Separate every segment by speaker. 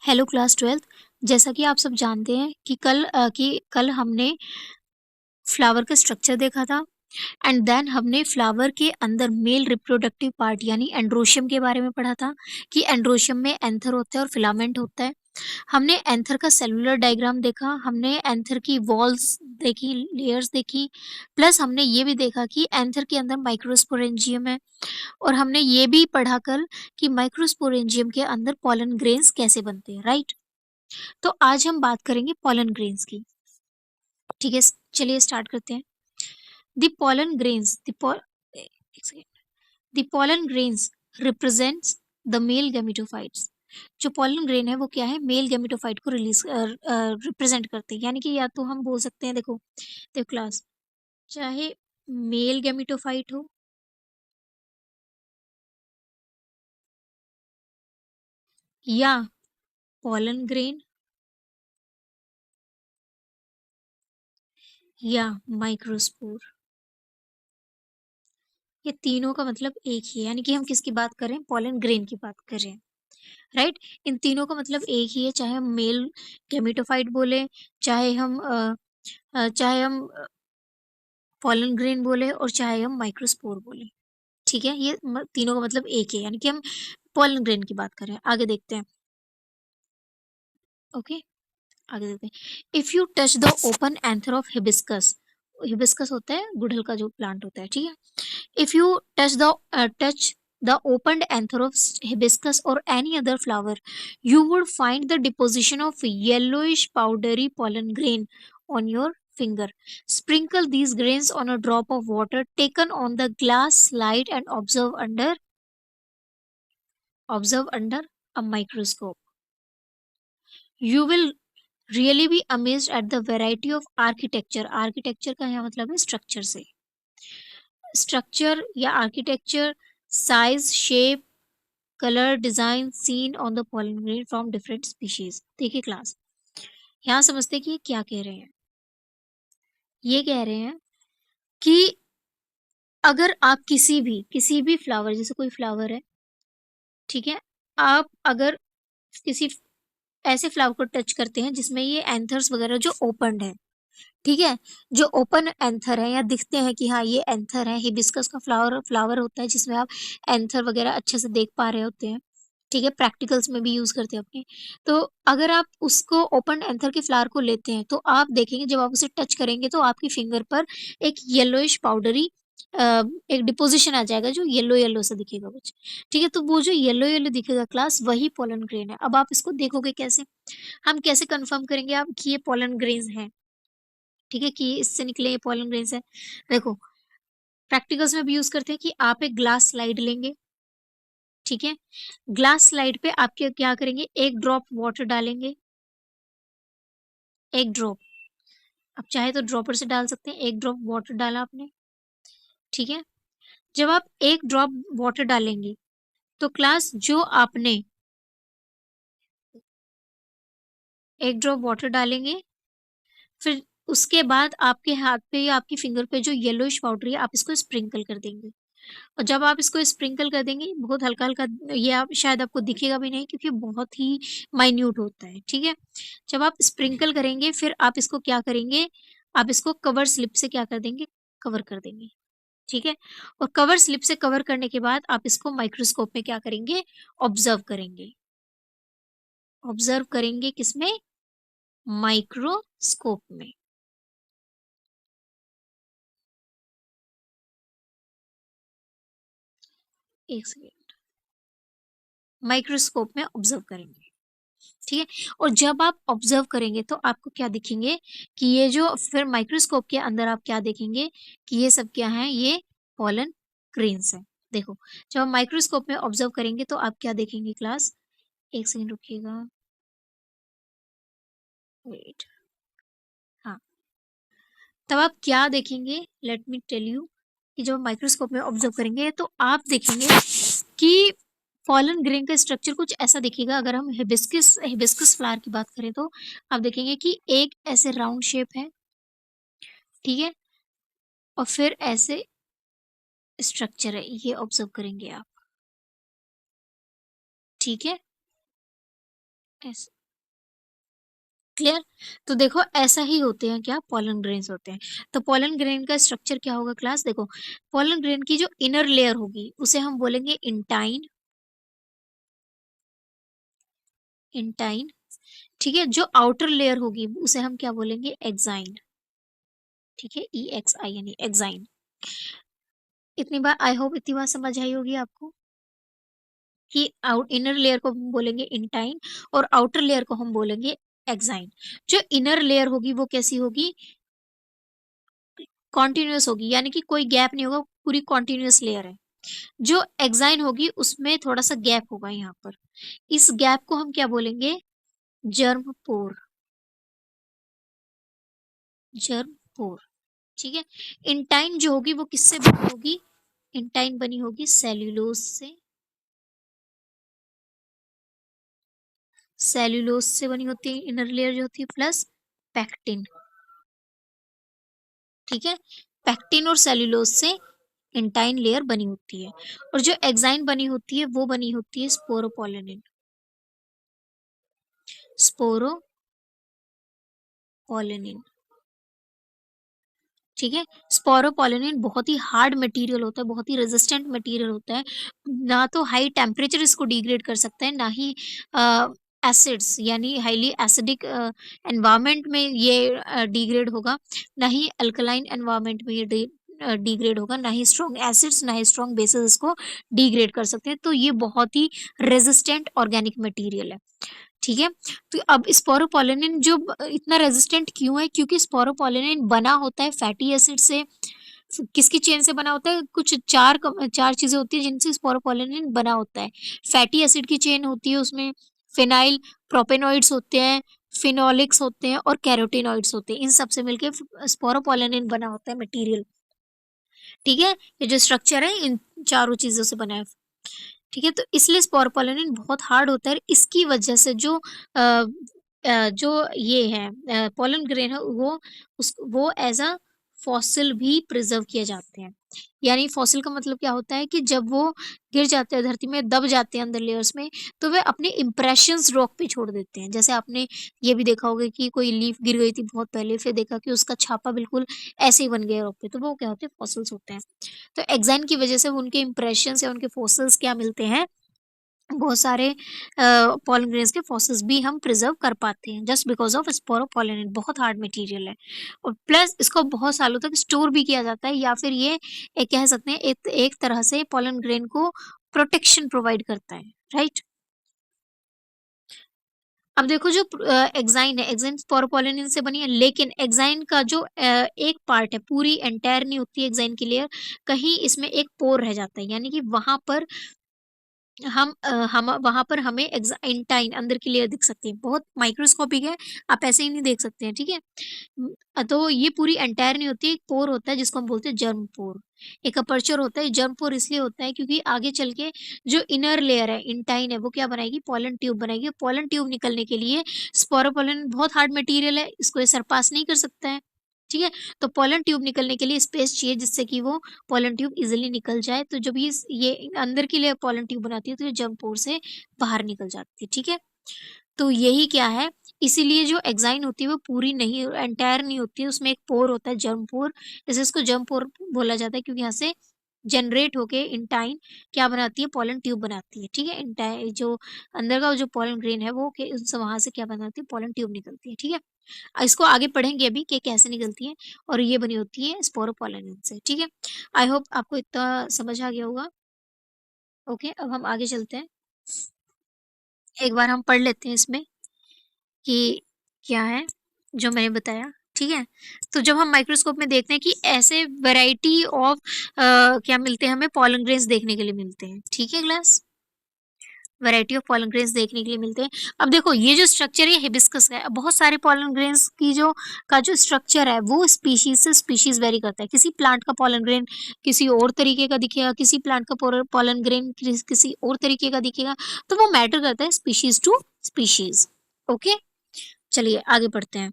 Speaker 1: Hello class 12th। जैसा कि आप सब जानते हैं कि कल हमने फ्लावर का स्ट्रक्चर देखा था एंड देन हमने फ्लावर के अंदर मेल रिप्रोडक्टिव पार्ट यानी एंड्रोशियम के बारे में पढ़ा था कि एंड्रोशियम में एंथर होता है और फिलामेंट होता है। हमने एंथर का सेलुलर डायग्राम देखा, हमने एंथर की वॉल्स देखी, लेयर्स देखी, प्लस हमने ये भी देखा कि एंथर के अंदर माइक्रोस्पोरेंजियम है और हमने ये भी पढ़ा कल कि माइक्रोस्पोरेंजियम के अंदर पॉलन ग्रेन्स कैसे बनते हैं, राइट? तो आज हम बात करेंगे पॉलन ग्रेन्स की। ठीक है, चलिए स्टार्ट करते हैं। द पॉलन ग्रेन्स एक second. The pollen grains represents the male gametophytes. जो पॉलन ग्रेन है वो क्या है, मेल गैमेटोफाइट को रिप्रेजेंट करते हैं। यानी कि या तो हम बोल सकते हैं, देखो देखो क्लास, चाहे मेल गैमेटोफाइट हो या पॉलन ग्रेन या माइक्रोस्पोर, ये तीनों का मतलब एक ही है। यानी कि हम किसकी बात कर रहे हैं, पॉलन ग्रेन की बात कर रहे हैं, राइट? इन तीनों का मतलब एक ही है, चाहे हम मेल गैमेटोफाइट बोले, चाहे हम पॉलन ग्रेन बोले और चाहे हम माइक्रोस्पोर बोले। ठीक है, ये तीनों का मतलब एक है, यानी कि हम पॉलन ग्रेन की बात कर रहे हैं। आगे देखते हैं। ओके, आगे देखते हैं। If you touch the open anther of hibiscus, hibiscus होता है गुड़हल का जो प्लांट होता है, ठीक है। If you touch the opened anther of hibiscus or any other flower, you would find the deposition of yellowish powdery pollen grain on your finger. Sprinkle these grains on a drop of water taken on the glass slide and observe under a microscope. You will really be amazed at the variety of architecture. Architecture का यहाँ मतलब है structure से, structure या architecture, size, shape, colour, design seen on the pollen grain from different species. देखिए class, यहाँ समझते हैं कि ये क्या कह रहे हैं। ये कह रहे हैं कि अगर आप किसी भी फ्लावर, जैसे कोई फ्लावर है, ठीक है, आप अगर किसी ऐसे फ्लावर को टच करते हैं जिसमें ये एंथर्स वगैरह जो ओपन है, ठीक है, जो ओपन एंथर है या दिखते हैं कि हाँ ये एंथर है, हिबिस्कस का फ्लावर फ्लावर होता है जिसमें आप एंथर वगैरह अच्छे से देख पा रहे होते हैं, ठीक है, प्रैक्टिकल्स में भी यूज करते हैं अपने। तो अगर आप उसको ओपन एंथर के फ्लावर को लेते हैं तो आप देखेंगे जब आप उसे टच करेंगे तो आपकी फिंगर पर एक येलोइश पाउडरी एक डिपोजिशन आ जाएगा जो येलो येलो सा दिखेगा कुछ, ठीक है। तो वो जो येलो येलो दिखेगा क्लास, वही पोलन ग्रेन है। अब आप इसको देखोगे कैसे, हम कैसे कंफर्म करेंगे आप कि ये पोलन ग्रेन्स हैं, ठीक है, कि इससे निकले ये पोलन ग्रेन्स है। देखो, प्रैक्टिकल्स में भी यूज करते हैं कि आप एक ग्लास स्लाइड लेंगे, ठीक है, ग्लास स्लाइड पे आप क्या करेंगे, एक ड्रॉप वाटर डालेंगे, एक ड्रॉप, आप चाहे तो ड्रॉपर से डाल सकते हैं। एक ड्रॉप वाटर डाला आपने, ठीक है। जब आप एक ड्रॉप वाटर डालेंगे तो क्लास जो आपने एक ड्रॉप वाटर डालेंगे, फिर उसके बाद आपके हाथ पे या आपकी फिंगर पे जो येलोइश पाउडर है आप इसको स्प्रिंकल कर देंगे। और जब आप इसको स्प्रिंकल कर देंगे बहुत हल्का हल्का, ये आप शायद आपको दिखेगा भी नहीं क्योंकि बहुत ही माइन्यूट होता है, ठीक है। जब आप स्प्रिंकल करेंगे फिर आप इसको क्या करेंगे, आप इसको कवर स्लिप से क्या कर देंगे, कवर कर देंगे, ठीक है। और कवर स्लिप से कवर करने के बाद आप इसको माइक्रोस्कोप में क्या करेंगे, ऑब्जर्व करेंगे। ऑब्जर्व करेंगे किसमें, माइक्रोस्कोप में। एक सेकेंड, माइक्रोस्कोप में ऑब्जर्व करेंगे, ठीक है। और जब आप ऑब्जर्व करेंगे तो आपको क्या दिखेंगे कि ये जो फिर माइक्रोस्कोप के अंदर आप क्या देखेंगे कि ये सब क्या है, ये पॉलन ग्रेन्स है। देखो, जब आप माइक्रोस्कोप में ऑब्जर्व करेंगे तो आप क्या देखेंगे क्लास, एक सेकंड रुकिएगा, वेट, हाँ, तब आप क्या देखेंगे, लेट मी टेल यू, कि जब माइक्रोस्कोप में ऑब्जर्व करेंगे तो आप देखेंगे कि पॉलन ग्रेन का स्ट्रक्चर कुछ ऐसा दिखेगा। अगर हम हिबिस्कस हिबिस्कस फ्लावर की बात करें तो आप देखेंगे कि एक ऐसे राउंड शेप है, ठीक है, और फिर ऐसे स्ट्रक्चर है, ये ऑब्जर्व करेंगे आप, ठीक है। ऐस क्लियर? तो देखो ऐसा ही होते हैं क्या, पोलन ग्रेन्स होते हैं। तो पोलन ग्रेन का स्ट्रक्चर क्या होगा क्लास, देखो पोलन ग्रेन की जो इनर लेयर होगी उसे हम बोलेंगे इंटाइन, इंटाइन, ठीक है। जो आउटर लेयर होगी उसे हम क्या बोलेंगे, एक्साइन, ठीक है, EXIN, एक्साइन। इतनी बार आई होप इतनी बार समझ आई होगी आपको कि आउट इनर लेयर को हम बोलेंगे इंटाइन और आउटर लेयर को हम बोलेंगे एक्साइन। जो इनर लेयर होगी वो कैसी होगी, कॉन्टिन्यूअस होगी, यानी कि कोई गैप नहीं होगा, पूरी कॉन्टिन्यूअस लेयर है। जो एक्साइन होगी उसमें थोड़ा सा गैप होगा यहाँ पर, इस गैप को हम क्या बोलेंगे, जर्म पोर, जर्म पोर, ठीक है। इंटाइन जो होगी वो किससे बनी होगी, इंटाइन बनी होगी सेल्यूलोज से, सेल्यूलोज से बनी होती है इनर लेयर जो होती है, प्लस पैक्टिन, ठीक है। पैक्टिन और सेल्यूलोज से इंटाइन लेयर बनी होती है। और जो एक्साइन बनी होती है वो बनी होती है स्पोरोपोलेनिन, स्पोरोपोलेनिन, ठीक है। स्पोरोपोलेनिन बहुत ही हार्ड मटेरियल होता है, बहुत ही रेजिस्टेंट मटेरियल होता है। ना तो हाई टेम्परेचर इसको डिग्रेड कर सकता है, ना ही एसिड्स यानी हाईली एसिडिक एनवायरनमेंट में ये डिग्रेड होगा, ना ही अल्कलाइन एनवायरनमेंट में ये डिग्रेड होगा, ना ही स्ट्रॉन्ग एसिड्स ना ही स्ट्रॉन्ग बेसिस इसको डिग्रेड कर सकते हैं। तो ये बहुत ही रेजिस्टेंट ऑर्गेनिक मटेरियल है, ठीक है। तो अब स्पोरोपोलेनिन जो इतना रेजिस्टेंट क्यों है, क्योंकि स्पोरोपोलेनिन बना होता है फैटी एसिड से। किसकी चेन से बना होता है, कुछ चार चीजें होती है जिनसे स्पोरोपोलेनिन बना होता है। फैटी एसिड की चेन होती है, उसमें फिनाइल प्रोपेनॉइड्स होते हैं, फिनोलिक्स होते हैं और कैरोटीनॉइड्स होते हैं। इन सब से मिलके स्पोरोपोलेनिन बना होता है मटेरियल, ठीक है। ये जो स्ट्रक्चर है इन चारों चीजों से बना है, ठीक है। तो इसलिए स्पोरोपोलेनिन बहुत हार्ड होता है, इसकी वजह से जो ये है पोलन ग्रेन है वो एज अ फॉसिल भी प्रिजर्व किए जाते हैं। यानी फॉसिल का मतलब क्या होता है कि जब वो गिर जाते हैं धरती में, दब जाते हैं अंदर लेयर्स में, तो वे अपने इम्प्रेशंस रॉक पे छोड़ देते हैं। जैसे आपने ये भी देखा होगा कि कोई लीफ गिर गई थी बहुत पहले, फिर देखा कि उसका छापा बिल्कुल ऐसे ही बन गया रॉक पे, तो वो क्या होते हैं, फॉसिल्स होते हैं। तो एक्साइन की वजह से उनके इम्प्रेशंस या उनके फॉसिल्स क्या मिलते हैं, बहुत सारे पॉलन ग्रेन्स के फॉसिल्स भी हम प्रिजर्व कर पाते हैं जस्ट बिकॉज ऑफ स्पोरोपोलेनिन। बहुत हार्ड मटेरियल है और प्लस इसको बहुत सालों तक स्टोर भी किया जाता है, या फिर ये एक कह सकते हैं एक तरह से पॉलन ग्रेन को प्रोटेक्शन प्रोवाइड करता है, राइट। अब देखो जो एक्साइन है, एक्साइन स्पोरोपोलेनिन से बनी है, लेकिन एक्साइन का जो एक पार्ट है, पूरी एंटायर नहीं होती एक्साइन की लेयर, कहीं इसमें एक पोर रह जाता है, यानी कि वहां पर हम वहाँ पर हमें इंटाइन अंदर की लेयर दिख सकती है, बहुत माइक्रोस्कोपिक है, आप ऐसे ही नहीं देख सकते हैं, ठीक है। तो ये पूरी एंटायर नहीं होती, एक पोर होता है जिसको हम बोलते हैं जर्म पोर। एक अपर्चर होता है, जर्म पोर इसलिए होता है क्योंकि आगे चल के जो इनर लेयर है इंटाइन है वो क्या बनाएगी, पोलन ट्यूब बनाएगी। पोलन ट्यूब निकलने के लिए स्पोरोपोलन बहुत हार्ड मटेरियल है, इसको ये सरपास नहीं कर सकता है, ठीक है। तो पोलन ट्यूब निकलने के लिए स्पेस चाहिए जिससे कि वो पोलन ट्यूब इजीली निकल जाए। तो जब ये अंदर के लिए पोलन ट्यूब बनाती है तो ये जर्म पोर से बाहर निकल जाती है, ठीक है। तो यही क्या है, इसीलिए जो एक्साइन होती है वो पूरी नहीं एंटायर नहीं होती है, उसमें एक पोर होता है जर्म पोर, जैसे इसको जर्म पोर बोला जाता है क्योंकि यहाँ से जनरेट होके इंटाइन क्या बनाती है, पोलन ट्यूब बनाती है, ठीक है। इंटाइन जो अंदर का जो पोलन ग्रेन है वो वहां से क्या बनाती है, पोलन ट्यूब निकलती है, ठीक है। इसको आगे पढ़ेंगे अभी कि कैसे निकलती है, और ये बनी होती है स्पोरोपोलेनिन से, ठीक है। आई होप आपको इतना समझ आ गया होगा। ओके, अब हम आगे चलते हैं, एक बार हम पढ़ लेते हैं इसमें कि क्या है जो मैंने बताया, ठीक है। तो जब हम माइक्रोस्कोप में देखते हैं कि ऐसे वैरायटी ऑफ क्या मिलते हैं, हमें पॉलन ग्रेन्स देखने के लिए मिलते हैं, ठीक है class, variety of pollen grains देखने के लिए मिलते हैं। अब देखो ये जो स्ट्रक्चर है हिबिस्कस का है, बहुत सारे पॉलन ग्रेन्स की जो स्ट्रक्चर है वो स्पीशीज से स्पीशीज वेरी करता है। किसी प्लांट का पॉलन ग्रेन किसी और तरीके का दिखेगा, किसी प्लांट का पॉलन ग्रेन किसी और तरीके का दिखेगा, तो वो मैटर करता है स्पीशीज टू स्पीशीज। ओके, चलिए आगे पढ़ते हैं।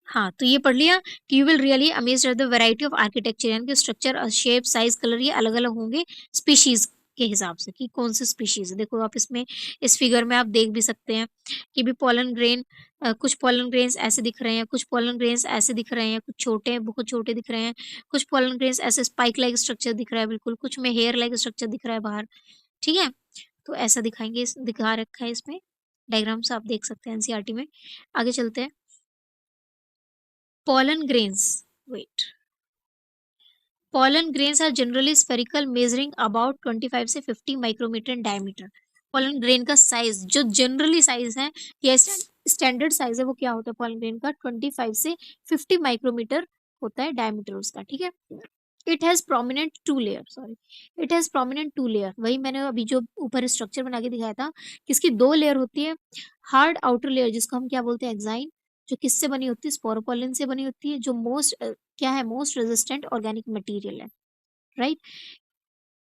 Speaker 1: हाँ, तो ये पढ़ लिया कि you will really amazed at the variety of architecture, यानी कि स्ट्रक्चर, शेप, साइज, कलर ये अलग अलग होंगे स्पीशीज के हिसाब से कि कौन सी स्पीशीज है। देखो आप इसमें इस फिगर में आप देख भी सकते हैं कि भी पोलन ग्रेन, कुछ पोलन ग्रेन्स ऐसे दिख रहे हैं, कुछ पोलन ग्रेन्स ऐसे दिख रहे हैं, कुछ छोटे हैं, बहुत छोटे दिख रहे हैं, कुछ पोलन ग्रेन्स ऐसे स्पाइक लाइक स्ट्रक्चर दिख रहा है बिल्कुल, कुछ में हेयर लाइक स्ट्रक्चर दिख रहा है बाहर। ठीक है, तो ऐसा दिखाएंगे, दिखा रखा है इसमें डायग्राम्स, आप देख सकते हैं एनसीईआरटी में। आगे चलते हैं। Pollen grains, wait, pollen grains are generally spherical, measuring about 25 से 50 micrometre in diameter. pollen grain का साइज जो जनरली साइज है या स्टैंडर्ड साइज है वो क्या होता है pollen grain का 25 से 50 माइक्रोमीटर होता है डायमीटर उसका। ठीक है, it has prominent two layer, sorry, it has prominent two layer, वही मैंने अभी जो ऊपर स्ट्रक्चर बना के दिखाया था कि इसकी दो लेयर होती है। हार्ड आउटर लेयर जिसको हम क्या बोलते हैं एक्साइन, जो किससे बनी होती है, स्पोरोपोलिन से बनी होती है, जो क्या है, मोस्ट रेजिस्टेंट ऑर्गेनिक मटेरियल है, right.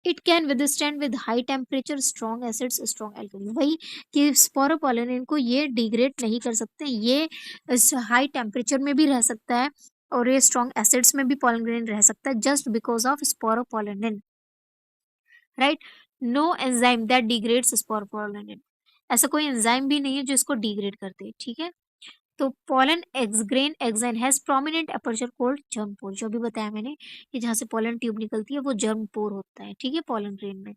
Speaker 1: It can withstand with high temperature strong acids strong alkali, वही कि स्पोरोपोलिन इनको ये डिग्रेड नहीं कर सकते, ये इस हाई टेम्परेचर में भी रह सकता है और ये स्ट्रॉन्ग एसिड्स में भी पोलन ग्रेन रह सकता है just because of sporopollenin, right. No enzyme that degrades sporopollenin, ऐसा कोई एंजाइम भी नहीं है जो इसको डिग्रेड करते, ठीक है। तो pollen grain exine has prominent aperture called germ pore, जो भी बताया मैंने कि जहाँ से पोलन ट्यूब निकलती है वो जर्म पोर होता है, ठीक है, पोलन ग्रेन में।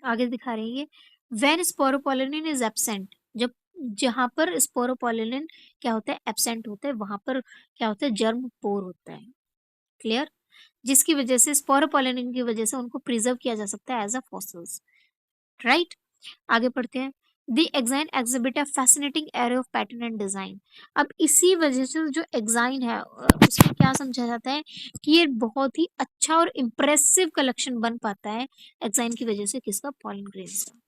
Speaker 1: आगे दिखा रहे हैं ये, व्हेन स्पोरोपोलिन इज एब्सेंट, जब जहां पर स्पोरोपोलिन क्या होता है, एब्सेंट होता है, वहां पर क्या होता है, जर्म पोर होता है, क्लियर, जिसकी वजह से स्पोरोपोलिन की वजह से उनको प्रिजर्व किया जा सकता है एज अ फॉसिल्स, राइट। आगे पढ़ते हैं। The exine exhibit a fascinating array of pattern and design, अब इसी वजह से जो एक्साइन है उसमें क्या समझा जाता है कि ये बहुत ही अच्छा और इम्प्रेसिव कलेक्शन बन पाता है एक्साइन की वजह से, किसका, पॉलन ग्रेन्स का।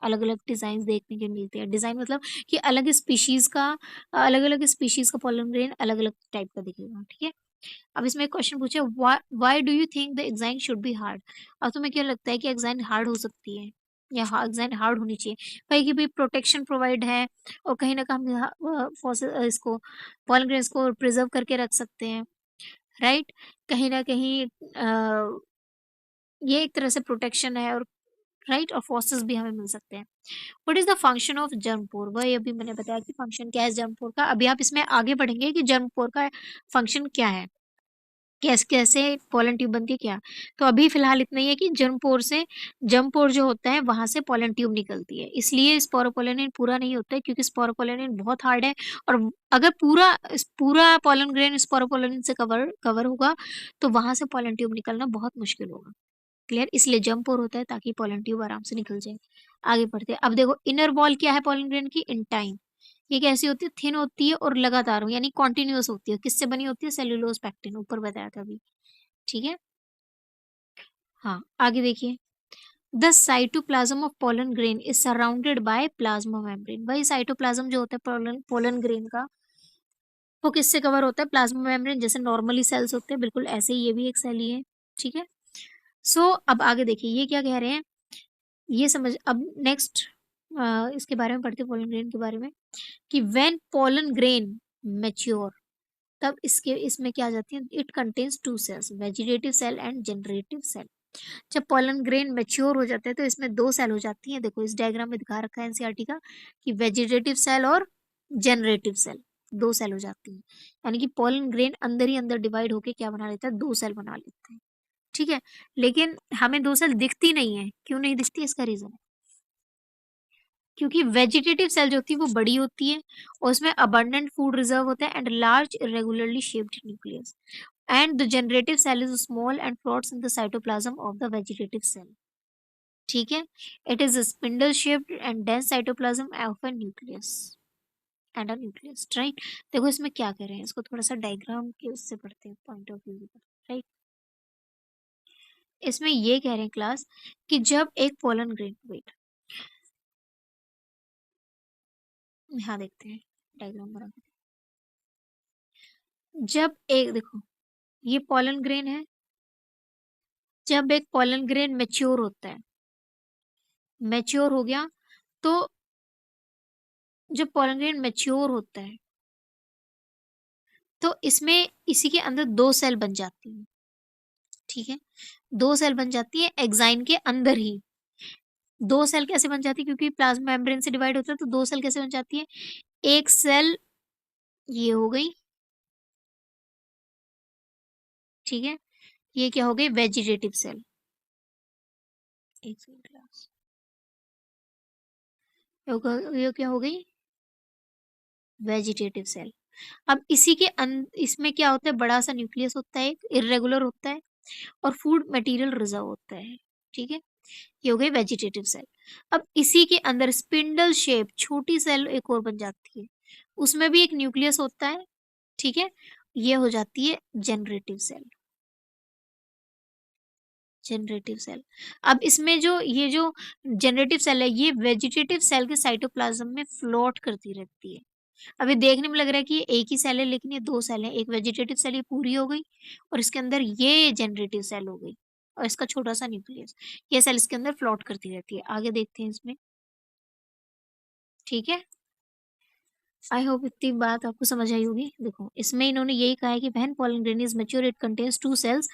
Speaker 1: अलग अलग डिजाइन देखने के मिलते हैं, डिजाइन मतलब कि अलग स्पीशीज का, अलग अलग स्पीशीज का पॉलन ग्रेन अलग अलग टाइप का दिखेगा, ठीक है। अब इसमें एक क्वेश्चन पूछे, why do you think the exine should be hard, अब तुम्हें क्या लगता है कि एग्जाइन हार्ड हो सकती है या एग्जाइन हार्ड होनी चाहिए, कहीं की भी प्रोटेक्शन प्रोवाइड है और कहीं ना कहीं इसको पॉलन ग्रेन्स को प्रिजर्व करके रख सकते हैं, राइट। कहीं ना कहीं ये एक तरह से प्रोटेक्शन है, और राइट, और फॉसिल्स भी हमें मिल सकते हैं। What is the function of germ pore, वही अभी मैंने बताया कि फंक्शन क्या है जर्म पोर का। अभी आप इसमें आगे बढ़ेंगे कि जर्म पोर का फंक्शन क्या है, कैसे कैसे पोलन ट्यूब बनती है क्या। तो अभी फिलहाल इतना ही है कि जर्म पोर से, जर्म पोर जो होता है वहां से पोलन ट्यूब निकलती है, इसलिए स्पोरोपोलिन पूरा नहीं होता है क्योंकि स्पोरोपोलिन बहुत हार्ड है, और अगर पूरा पोलन ग्रेन स्पोरोपोलिन से कवर कवर होगा तो वहां से पोलन ट्यूब निकलना बहुत मुश्किल होगा, क्लियर, इसलिए जंप और होता है ताकि पोलन ट्यूब आराम से निकल जाए। आगे बढ़ते हैं। अब देखो इनर वॉल क्या है पोलन ग्रेन की, इन टाइम, ये कैसी होती है, थिन होती है और लगातार यानी कॉन्टिन्यूअस होती है, किससे बनी होती है, सेल्यूलोज पैक्टिन, ऊपर बताया था अभी, ठीक है। हाँ, आगे देखिए, the cytoplasm of pollen grain is surrounded by plasma membrane, वही साइटोप्लाज्म जो होता है पोलन पोलन ग्रेन का, वो किससे कवर होता है, प्लाज्मा मेम्ब्रेन, जैसे नॉर्मली सेल्स होते हैं बिल्कुल ऐसे ही ये भी एक सेल ही है, ठीक है। सो अब आगे देखिए ये क्या कह रहे हैं, ये समझ, अब नेक्स्ट इसके बारे में पढ़ते हैं, पोलन ग्रेन के बारे में, कि व्हेन पोलन ग्रेन मैच्योर, तब इसके इसमें क्या आ जाती है, it contains two cells, vegetative cell and generative cell. जब पोलन ग्रेन मैच्योर हो जाते हैं तो इसमें दो सेल हो जाती हैं, देखो इस डायग्राम में दिखा रखा है एनसीईआरटी का कि वेजिटेटिव सेल और जनरेटिव सेल, दो सेल हो जाती है, यानी कि पोलन ग्रेन अंदर ही अंदर डिवाइड होके क्या बना लेता है, दो सेल बना लेते हैं, ठीक है। लेकिन हमें दो सेल दिखती नहीं है, क्यों नहीं दिखती, इसका रीजन है क्योंकि वेजिटेटिव सेल जो होती है वो बड़ी होती है और उसमें अबंडेंट फूड रिजर्व होता है and large irregularly shaped nucleus, and the generative cell is small and floats in the cytoplasm of the vegetative cell, ठीक है। It is spindle shaped and dense cytoplasm of a nucleus and a nucleus, right. देखो इसमें क्या कह रहे हैं, इसको थोड़ा सा डायग्राम के उससे पढ़ते हैं, पॉइंट ऑफ व्यू, राइट। इसमें ये कह रहे हैं क्लास कि जब एक पोलन ग्रेन, वेट, यहाँ देखते हैं डायग्राम बना के। जब एक देखो ये पोलन ग्रेन है, जब एक पोलन ग्रेन मैच्योर होता है, मैच्योर हो गया, तो जब पोलन ग्रेन मैच्योर होता है तो इसमें इसी के अंदर दो सेल बन जाती हैं, ठीक है, 2 सेल बन जाती है एग्जाइन के अंदर ही। 2 सेल कैसे बन जाती है, क्योंकि प्लाज्मा मेम्ब्रेन से डिवाइड होता है, तो 2 सेल कैसे बन जाती है? एक सेल ये हो गई, ठीक है, ये क्या हो गई? Vegetative cell. एक सेकंड क्लास, ये क्या हो गई? Vegetative cell. अब इसी के इसमें क्या होता है? बड़ा सा न्यूक्लियस होता है, एक इरेगुलर होता है, और फूड मटेरियल रिजर्व होता है, ठीक है, ये हो गई वेजिटेटिव सेल। अब इसी के अंदर स्पिंडल शेप छोटी सेल एक और बन जाती है, उसमें भी एक न्यूक्लियस होता है, ठीक है, ये हो जाती है जनरेटिव सेल। Generative cell. अब इसमें जो ये जो जनरेटिव सेल है, ये वेजिटेटिव सेल के साइटोप्लाज्म में फ्लोट करती रहती है। अभी देखने में लग रहा है कि ये एक ही सेल है, लेकिन ये 2 सेल है। एक वेजिटेटिव सेल ये पूरी हो गई, और इसके अंदर ये जनरेटिव सेल हो गई, और इसका छोटा सा न्यूक्लियस। ये सेल इसके अंदर फ्लोट करती रहती है। आगे देखते हैं इसमें, ठीक है। आई होप इतनी बात आपको समझ आई होगी। देखो, इसमें इन्होंने यही कहा है कि when pollen grain is mature it contains 2 cells,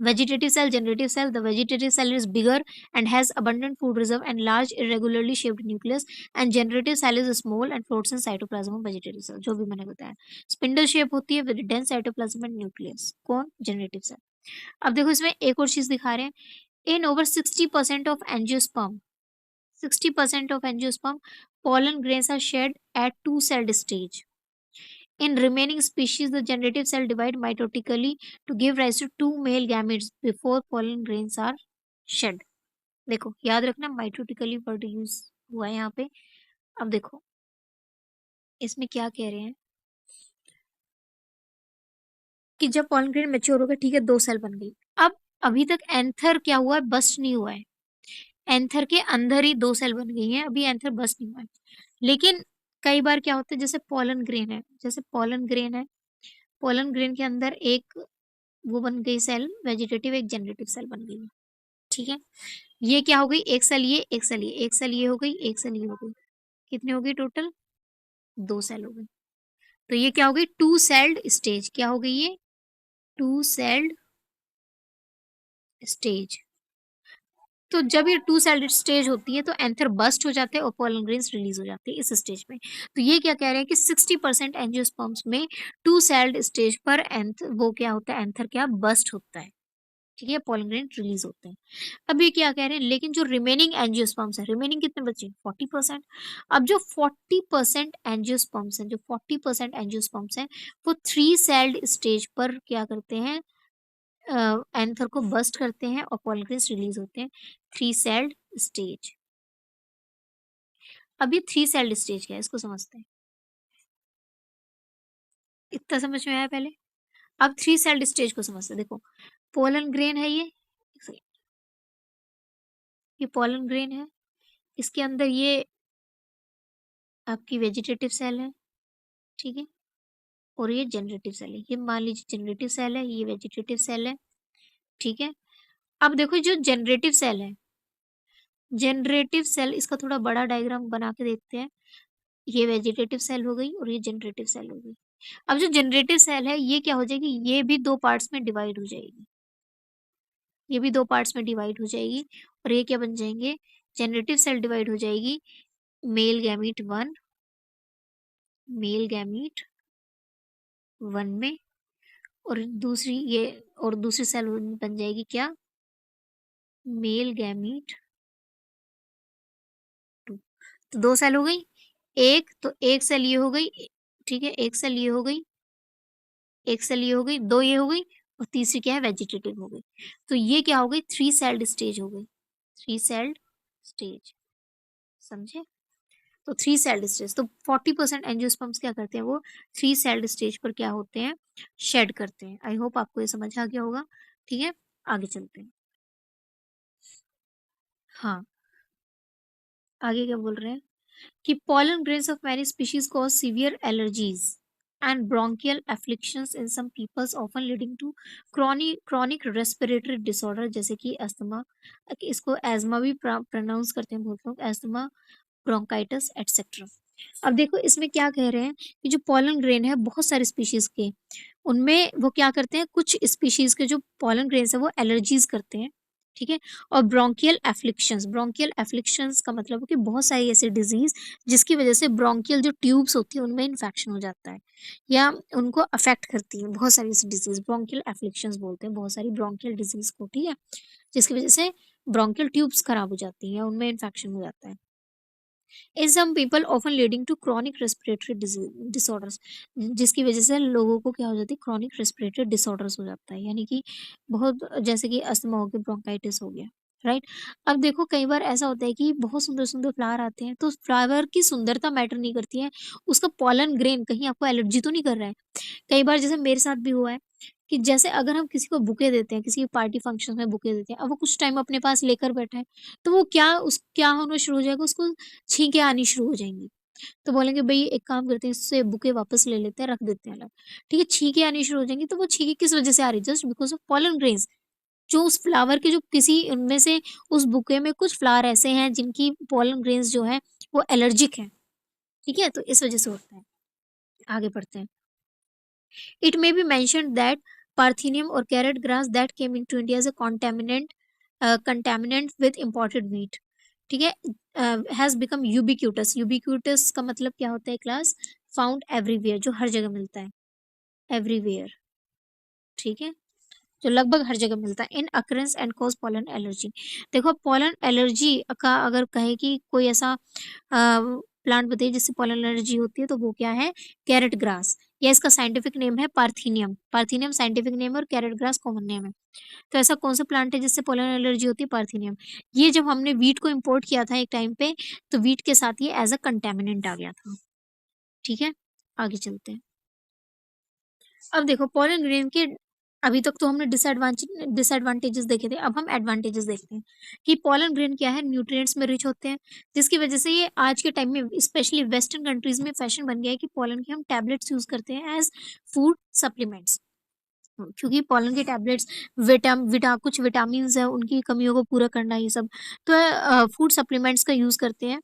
Speaker 1: vegetative cell, generative cell. The vegetative cell is bigger and has abundant food reserve and large irregularly shaped nucleus, and generative cell is small and floats in cytoplasm of vegetative cell. जो भी मैंने बताया, spindle shape होती है with dense cytoplasm and nucleus। कौन? Generative cell. अब देखो, इसमें एक और चीज दिखा रहे हैं। In over 60% of angiosperm, 60% of angiosperm, pollen grains are shed at two-celled stage. In remaining species, the generative cell divide mitotically to give rise to two male gametes before pollen grains are shed. देखो, याद रखना mitotically word use हुआ है यहाँ पे। अब देखो, इसमें क्या कह रहे हैं कि जब पॉलन ग्रेन मेच्योर होगा, ठीक है, 2 सेल बन गई। अब अभी तक एंथर क्या हुआ है? बस्ट नहीं हुआ है। एंथर के अंदर ही 2 सेल बन गई हैं, अभी एंथर बस्ट नहीं हुआ है। लेकिन कई बार क्या होता है, जैसे पॉलन ग्रेन है, जैसे पॉलन ग्रेन है, पॉलन ग्रेन के अंदर एक वो बन गई सेल वेजिटेटिव, एक जनरेटिव सेल बन गई है, ठीक है। ये क्या हो गई? एक सेल ये, एक सेल ये, एक सेल ये हो गई, एक सेल ये हो गई। कितनी हो गई टोटल? 2 सेल हो गई। तो ये क्या हो गई? Two celled stage. क्या हो गई ये? Two celled stage. तो जब ये टू सेल्ड स्टेज होती है, तो एंथर बस्ट हो जाते हैं और पोलन ग्रेन्स रिलीज हो जाते हैं इस स्टेज में। तो ये क्या कह रहे हैं कि 60% एंजियोस्पर्म्स में टू सेल्ड स्टेज पर वो क्या होता है? एंथर क्या बस्ट होता है, ठीक है, पोलन ग्रेन रिलीज होते हैं। अब ये क्या कह रहे हैं, लेकिन जो रिमेनिंग एंजियोस्पर्म्स है, रिमेनिंग कितने बचे? 40%। अब जो 40% एंजियोस्पर्म्स हैं, जो 40% एंजियोस्पर्म्स हैं, वो थ्री सेल्ड स्टेज पर क्या करते हैं? एंथर को बस्ट करते हैं और पोलन ग्रेन्स रिलीज होते हैं। Three celled stage. अब ये थ्री सेल्ड स्टेज क्या है, इसको समझते हैं। इतना समझ में आया पहले? अब थ्री सेल्ड स्टेज को समझते हैं। देखो, पोलन ग्रेन है ये पोलन ग्रेन है, इसके अंदर ये आपकी वेजिटेटिव सेल है, ठीक है, और ये जनरेटिव सेल है। ये मान लीजिए जनरेटिव सेल है, ये वेजिटेटिव सेल है, ठीक है। अब देखो, जो जनरेटिव सेल है, जनरेटिव सेल, इसका थोड़ा बड़ा डायग्राम बना के देखते हैं। ये वेजिटेटिव सेल हो गई और ये जनरेटिव सेल हो गई। अब जो जनरेटिव सेल है, ये क्या हो जाएगी? ये भी दो पार्ट्स में डिवाइड हो जाएगी, ये भी दो पार्ट्स में डिवाइड हो जाएगी, और ये क्या बन जाएंगे? जनरेटिव सेल डिवाइड हो जाएगी मेल गैमीट 1, मेल गैमीट 1 में, और दूसरी ये, और दूसरी सेल बन जाएगी क्या? Male gamete 2। तो 2 सेल हो गई। एक तो एक सेल ये हो गई, ठीक है, एक सेल ये हो गई, एक सेल ये हो गई, दो ये हो गई, और तीसरी क्या है? वेजिटेटिव हो गई। तो ये क्या हो गई? थ्री सेल्ड स्टेज हो गई, थ्री सेल्ड स्टेज। समझे? तो थ्री सेल्ड स्टेज, तो 40% एंजियोस्पर्म्स क्या करते हैं? वो थ्री सेल्ड स्टेज पर क्या होते हैं? शेड करते हैं। आई होप आपको ये समझ आ गया होगा, ठीक है। आगे चलते हैं। हाँ, आगे क्या बोल रहे हैं कि pollen grains of many species cause severe allergies and bronchial afflictions in some peoples, often leading to chronic respiratory disorder, जैसे कि अस्थमा, इसको एजमा भी प्रोनाउंस करते हैं बहुत लोग, एस्थमा, ब्रोंकाइटिस एटसेट्रा। अब देखो, इसमें क्या कह रहे हैं कि जो पॉलन ग्रेन है बहुत सारे स्पीशीज के, उनमें वो क्या करते हैं, कुछ स्पीशीज़ के जो पोलन ग्रेन्स हैं वो एलर्जीज़ करते हैं, ठीक है? और ब्रोंकियल एफ्लिक्शंस का मतलब है कि बहुत सारी ऐसी डिज़ीज़ जिसकी वज़ह से ब्रोंकियल जो ट्यूब्स होती हैं उनमें इन्फेक्शन हो जाता है या उनको अफ़ेक्ट करती है बहुत सारी ऐसी डिज़ीज़, ब्रोंकियल एफ्लिक्शंस बोलते हैं बहुत सारी ब्रोंकियल डिज़ीज़ को, ठीक है? जिसकी वज़ह से ब्रोंकियल ट्यूब्स खराब हो जाती हैं, उनमें इन्फेक्शन हो जाता है। In some people often leading to chronic respiratory disorders, जिसकी वजह से लोगों को क्या हो जाती है, क्रॉनिक रेस्पिरेटरी डिसऑर्डर्स हो जाता है, यानी कि बहुत जैसे कि अस्थमा हो गया, ब्रोंकाइटिस हो गया, राइट। अब देखो कई बार ऐसा होता है कि बहुत सुंदर सुंदर फ्लावर आते हैं, तो फ्लावर की सुंदरता मैटर नहीं करती है, उसका पॉलन ग्रेन कहीं आपको एलर्जी तो नहीं कर रहा है। कई बार जैसे मेरे साथ भी हुआ है कि जैसे अगर हम किसी को बुके देते हैं, किसी पार्टी फंक्शन में बुके देते हैं, अब वो कुछ टाइम अपने पास लेकर बैठा है, तो वो क्या होना शुरू हो जाएगा, उसको छींकें आनी शुरू हो जाएँगी। तो बोलेंगे भई एक काम करते हैं, इससे बुके वापस ले लेते हैं, रख देते हैं अलग। ठीक है, छींकें आनी शुरू हो जाएँगी, तो वो छींकें किस वजह से आ रही है? Just because of pollen grains, जो उस फ्लावर के जो किसी उनमें से उस बुके में कुछ फ्लावर ऐसे हैं जिनकी पोलन ग्रेन्स जो हैं वो एलर्जिक हैं। ठीक है? तो इस वजह से होता है। आगे बढ़ते हैं। It may be mentioned that Parthenium or carrot grass that came into India as a contaminant with imported wheat, ठीक है, has become ubiquitous. Ubiquitous का मतलब क्या होता है क्लास? फाउंड एवरीवेयर, जो हर जगह मिलता है, एवरीवेयर, ठीक है, जो लगभग हर जगह मिलता है। In occurrence and cause pollen allergy. देखो पॉलन एलर्जी का अगर कहे कि कोई ऐसा प्लांट बताइए जिससे पॉलन एलर्जी होती है, तो वो क्या है? कैरेट ग्रास, या इसका साइंटिफिक नेम है पार्थीनियम। पार्थीनियम साइंटिफिक नेम है और कैरेट ग्रास कॉमन नेम है। तो ऐसा कौन सा प्लांट है जिससे पोलन एलर्जी होती है? पार्थेनियम। ये जब हमने वीट को इम्पोर्ट किया था एक टाइम पे, तो वीट के साथ ये एज़ अ कंटैमिनेंट आ गया था। ठीक है? आगे चलते हैं। अब देखो पोलन ग्रेन के अभी तक तो हमने डिसएडवांटेजेस देखे थे, अब हम एडवांटेजेस देखते हैं कि पोलन ग्रेन क्या है? न्यूट्रिएंट्स में रिच होते हैं, जिसकी वजह से ये आज के टाइम में स्पेशली वेस्टर्न कंट्रीज़ में फैशन बन गया है कि पोलन के हम टैबलेट्स यूज़ करते हैं एज़ फूड सप्लीमेंट्स। क्योंकि पोलन के टैबलेट्स कुछ विटामिन्स हैं, उनकी कमियों को पूरा करना ये सब, तो फूड सप्लीमेंट्स का यूज़ करते हैं,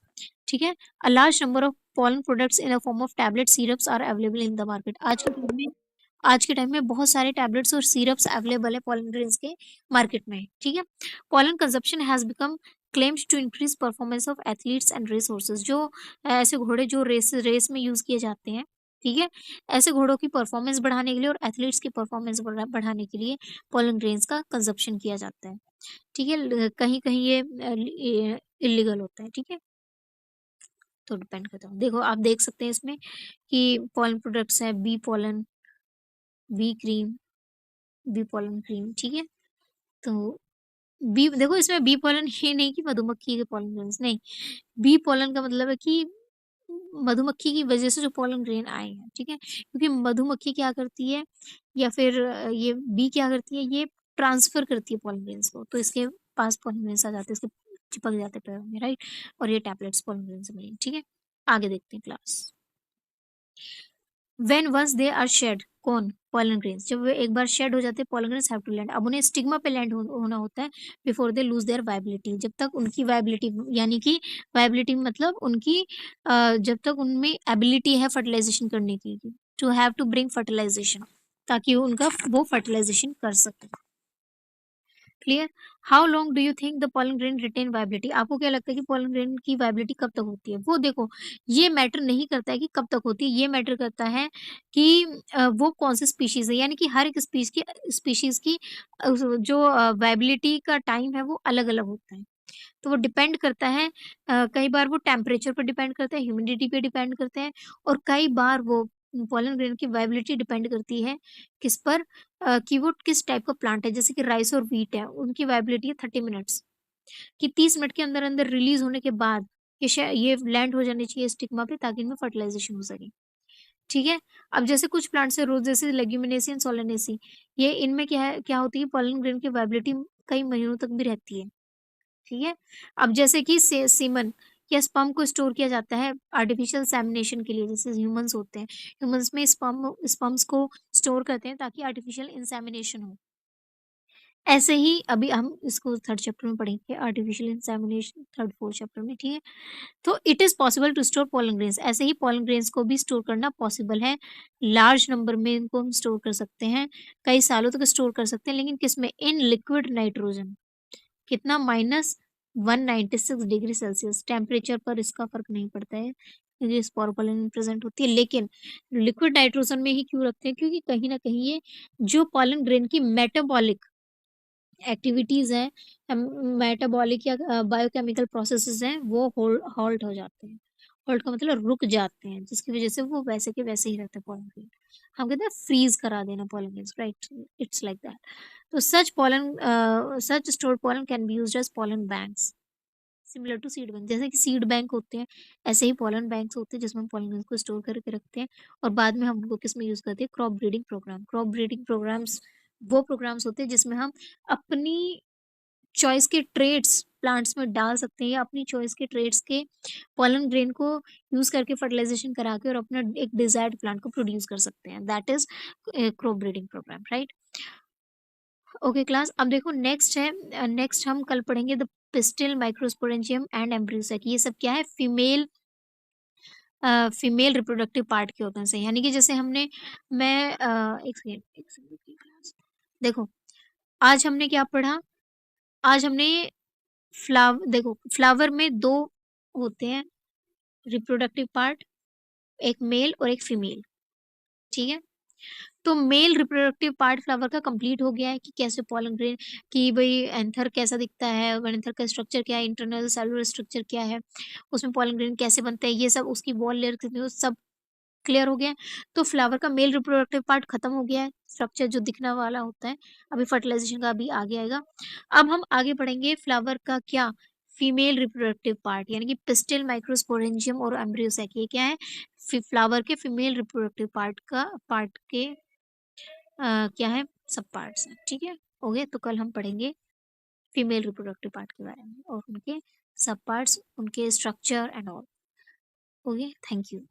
Speaker 1: ठीक है? A large number of pollen products in a form of tablet syrups are available in the market. आज के टाइम में बहुत सारे टैबलेट्स और सिरप्स अवेलेबल है पोलन ग्रेन्स के मार्केट में, ठीक है? Pollen consumption has become claimed to increase performance of athletes and race horses, जो ऐसे घोड़े जो रेस रेस में यूज़ किए जाते हैं, ठीक है? ऐसे घोड़ों की परफॉर्मेंस बढ़ाने के लिए और एथलीट्स की परफॉर्मेंस बढ़ाने के लिए पोलन ग्रेन्स का कंजप्शन किया जाता है, ठीक है? कहीं-कहीं ये इल्लीगल होता है, ठीक है? तो डिपेंड करता है। देखो आप देख सकते हैं इसमें कि पोलन प्रोडक्ट्स हैं, bee cream, bee pollen cream, ठीक है? तो बी देखो इसमें बी पोलन ये नहीं कि मधुमक्खी के पोलन ग्रेन्स नहीं, बी पोलन का मतलब है कि मधुमक्खी की वजह से जो पोलन ग्रेन आए हैं, ठीक है? क्योंकि मधुमक्खी क्या करती है या फिर ये बी क्या करती है, ये ट्रांसफ़र करती है पोलन ग्रेन्स को, तो इसके पास पोलन ग्रेन्स आ जाते हैं, इसके चिपक जाते हैं पैरों में, राइट? और ये टैबलेट्स पोलन ग्रेन से मिली, ठीक है? आगे देखते हैं class. When once they are shed, कौन? पोलन ग्रेन्स, जब वे एक बार शेड हो जाते हैं pollen grains have to land, अब उन्हें स्टिग्मा पे लैंड होना होता है before they lose their viability, जब तक उनकी वायबिलिटी यानी कि वायबिलिटी मतलब उनकी जब तक उनमें एबिलिटी है फर्टिलाइज़ेशन करने की, to have to bring fertilisation, ताकि उनका वो फर्टिलाइज़ेशन कर सकें। Clear? How long do you think the pollen grain retain viability, आपको क्या लगता है कि पोलन ग्रेन की वायबिलिटी कब तक होती है? वो देखो, ये मैटर नहीं करता है कि कब तक होती है, ये मैटर करता है कि वो कौन-सी स्पीशीज़ है, यानी कि हर एक स्पीशीज़ की जो वायबिलिटी का टाइम है वो अलग-अलग होता है। तो वो डिपेंड करता है, कई बार वो टेम्परेचर पे डिपेंड करता है, ह्यूमिडिटी पे डिपेंड करते हैं, और कई बार वो पोलन ग्रेन की वायबिलिटी डिपेंड करती है किस पर, कि वो किस टाइप का प्लांट है। जैसे कि राइस और व्हीट है, उनकी वायबिलिटी है 30 मिनट्स, कि 30 मिनट के अंदर-अंदर रिलीज़ होने के बाद ये लैंड हो जानी चाहिए स्टिग्मा पे, ताकि इनमें फर्टिलाइज़ेशन हो सके। ठीक है? अब जैसे कुछ प्लांट्स है रोज़ेसी, लेग्यूमिनेसी एंड सोलेनेसी, ये इनमें क्या होती है, पोलन ग्रेन की वायबिलिटी कई महीनों तक भी रहती है। ठीक है? अब जैसे कि से सीमन या स्पर्म को स्टोर किया जाता है आर्टिफिशियल इंसेमिनेशन के लिए, जैसे ह्यूमन्स होते हैं। ह्यूमन्स में स्पर्म्स को स्टोर करते हैं ताकि आर्टिफिशियल इंसेमिनेशन हो। ऐसे ही अभी हम इसको थर्ड चैप्टर में पढ़ेंगे, artificial insemination third fourth chapter में, ठीक है। तो it is possible to store pollen grains, ऐसे ही पोलन ग्रेन्स को भी स्टोर करना पॉसिबल है। लार्ज नंबर में इनको हम स्टोर कर सकते हैं, कई सालों तक स्टोर कर सकते हैं, लेकिन किसमें? In liquid nitrogen. कितना? -196 डिग्री सेल्सियस टेम्परेचर पर इसका फर्क नहीं पड़ता है, क्योंकि स्पोर पोलन में प्रेजेंट होती है। लेकिन लिक्विड नाइट्रोजन में ही क्यों रखते हैं? क्योंकि कहीं ना कहीं ये जो पोलन ग्रेन की मेटाबॉलिक एक्टिविटीज हैं, मेटाबॉलिक या बायोकेमिकल प्रोसेसेस हैं, वो हॉल्ट हो जाते हैं। हॉल्ट का मतलब रुक जाते हैं, जिसकी वजह से वो वैसे के वैसे ही रहते हैं पोलन ग्रेन। हम कहते हैं फ्रीज करा देना pollen grains, right? It's like that. तो such stored pollen can be used as pollen banks, similar to seed bank. जैसे कि सीड बैंक होते हैं, ऐसे ही पोलन बैंक्स होते हैं जिसमें हम पोलन को स्टोर करके रखते हैं, और बाद में हम उनको किस में यूज करते हैं? Crop breeding programme. Crop breeding programmes वो प्रोग्राम्स होते हैं जिसमें हम अपनी चॉइस के ट्रेड्स प्लांट्स में डाल सकते हैं, या अपनी चॉइस के ट्रेड्स के पोलन ग्रेन को यूज करके फर्टिलाइजेशन करा के और अपना एक डिजायर्ड प्लांट को प्रोड्यूस कर सकते हैं। That is crop breeding programme, right? Okay class, अब देखो नेक्स्ट है, नेक्स्ट हम कल पढ़ेंगे the pistil, microsporangium and embryo sac. ये सब क्या है? फीमेल रिप्रोडक्टिव पार्ट के होते हैं से, यानी कि जैसे हमने एक सेकंड की क्लास देखो, आज हमने क्या पढ़ा? आज हमने देखो, फ्लावर में दो होते हैं रिप्रोडक्टिव पार्ट, एक मेल और एक फीमेल, ठीक है। तो मेल रिप्रोडक्टिव पार्ट फ्लावर का कंप्लीट हो गया है कि कैसे पोलन ग्रेन, कि भाई एंथर कैसा दिखता है, एंथर का स्ट्रक्चर क्या है, इंटरनल सेलुलर स्ट्रक्चर क्या है, उसमें पोलन ग्रेन कैसे बनते हैं, ये सब, उसकी वॉल लेयर कितनी हो, सब क्लियर हो गया है। तो फ्लावर का मेल रिप्रोडक्टिव पार्ट खत्म हो गया है, स्ट्रक्चर जो दिखने वाला होता है। अभी फर्टिलाइजेशन का अभी आगे आएगा। अब हम आगे बढ़ेंगे फ्लावर का क्या? फीमेल रिप्रोडक्टिव पार्ट, यानी कि पिस्टिल, माइक्रोस्पोरेंजियम और एम्ब्रियोसेक, ये क्या है? फ्लावर के फीमेल रिप्रोडक्टिव पार्ट के क्या है? सब पार्ट्स हैं, ठीक है। ओके, तो कल हम पढ़ेंगे फीमेल रिप्रोडक्टिव पार्ट के बारे में और उनके सब पार्ट्स, उनके structure and all. Okay, thank you.